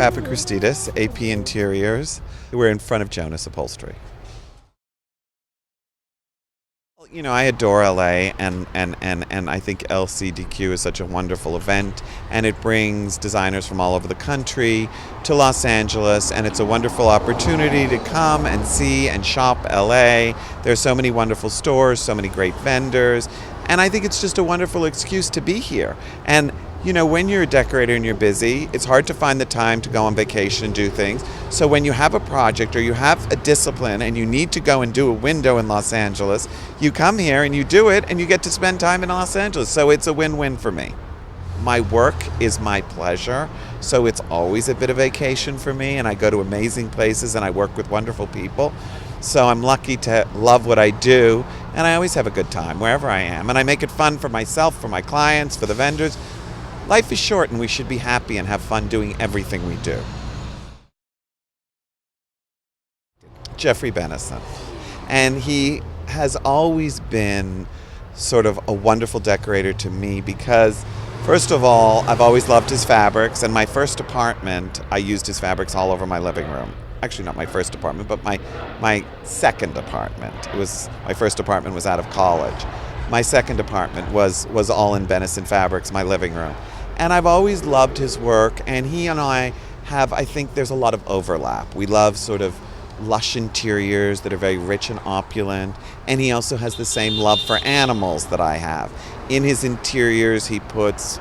Papachristidis, AP Interiors. We're in front of Jonas Upholstery. You know, I adore LA, and I think LCDQ is such a wonderful event, and it brings designers from all over the country to Los Angeles, and it's a wonderful opportunity to come and see and shop LA. There's so many wonderful stores, so many great vendors, and I think it's just a wonderful excuse to be here. And you know, when you're a decorator and you're busy, it's hard to find the time to go on vacation and do things. So when you have a project or you have a discipline and you need to go and do a window in Los Angeles, you come here and you do it and you get to spend time in Los Angeles. So it's a win-win for me. My work is my pleasure, so it's always a bit of vacation for me, and I go to amazing places and I work with wonderful people. So I'm lucky to love what I do, and I always have a good time wherever I am. And I make it fun for myself, for my clients, for the vendors. Life is short, and we should be happy and have fun doing everything we do. Geoffery Benison. And he has always been sort of a wonderful decorator to me because, first of all, I've always loved his fabrics. And my first apartment, I used his fabrics all over my living room. Actually, not my first apartment, but my second apartment. My first apartment was out of college. My second apartment was all in Venison Fabrics, my living room. And I've always loved his work, and he and I think there's a lot of overlap. We love sort of lush interiors that are very rich and opulent, and he also has the same love for animals that I have. In his interiors, he puts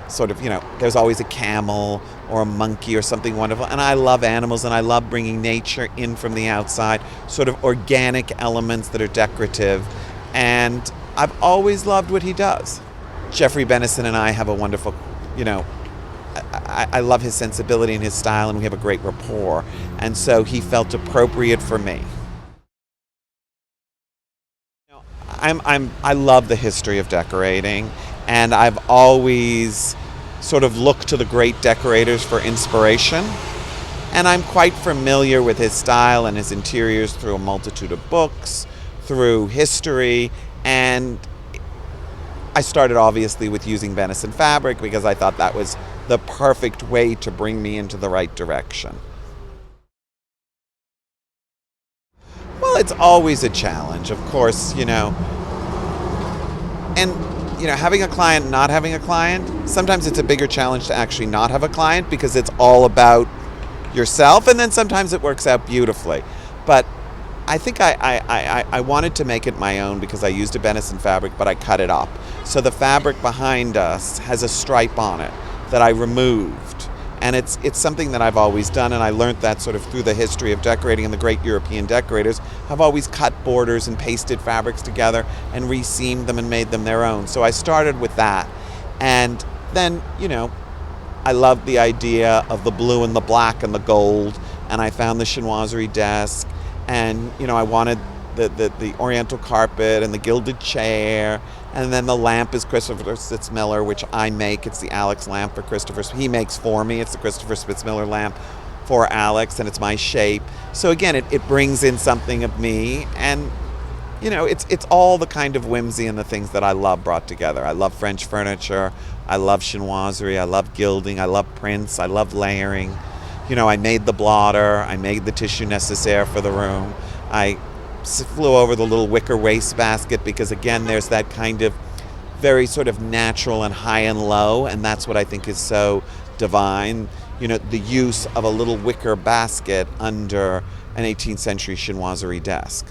sort of, you know, there's always a camel or a monkey or something wonderful, and I love animals, and I love bringing nature in from the outside, sort of organic elements that are decorative, and I've always loved what he does. Geoffery Benison and I have a wonderful, you know, I love his sensibility and his style, and we have a great rapport, and so he felt appropriate for me. You know, I love the history of decorating, and I've always sort of looked to the great decorators for inspiration, and I'm quite familiar with his style and his interiors through a multitude of books, through history, and I started obviously with using Venison Fabric because I thought that was the perfect way to bring me into the right direction. Well, it's always a challenge, of course, you know. And, you know, having a client, not having a client, sometimes it's a bigger challenge to actually not have a client because it's all about yourself, and then sometimes it works out beautifully. But I think I wanted to make it my own because I used a Venison fabric, but I cut it up. So the fabric behind us has a stripe on it that I removed. And it's something that I've always done, and I learned that sort of through the history of decorating, and the great European decorators have always cut borders and pasted fabrics together and re-seamed them and made them their own. So I started with that. And then, you know, I loved the idea of the blue and the black and the gold, and I found the chinoiserie desk. And, you know, I wanted the oriental carpet and the gilded chair, and then the lamp is Christopher Spitzmiller, which I make. It's the Alex lamp for Christopher. He makes for me. It's the Christopher Spitzmiller lamp for Alex, and it's my shape. So again, it brings in something of me, and, you know, it's all the kind of whimsy and the things that I love brought together. I love French furniture. I love chinoiserie. I love gilding. I love prints. I love layering. You know, I made the blotter, I made the tissue nécessaire for the room. I flew over the little wicker wastebasket because, again, there's that kind of very sort of natural and high and low, and that's what I think is so divine. You know, the use of a little wicker basket under an 18th century chinoiserie desk.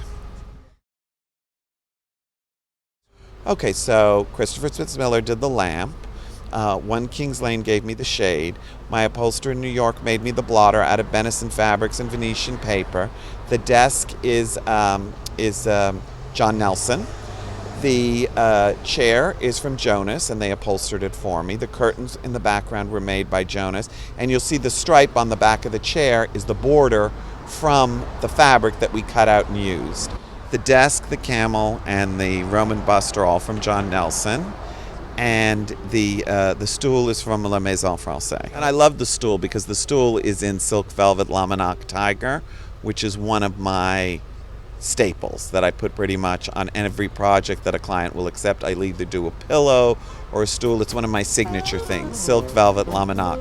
Okay, so Christopher Spitzmiller did the lamp. One Kings Lane gave me the shade. My upholsterer in New York made me the blotter out of Venison fabrics and Venetian paper. The desk is John Nelson. The chair is from Jonas, and they upholstered it for me. The curtains in the background were made by Jonas, and you'll see the stripe on the back of the chair is the border from the fabric that we cut out and used. The desk, the camel, and the Roman bust are all from John Nelson. And the stool is from La Maison Française. And I love the stool because the stool is in silk velvet Lamanak tiger, which is one of my staples that I put pretty much on every project that a client will accept. I'll either do a pillow or a stool. It's one of my signature things. Silk, velvet, laminoc.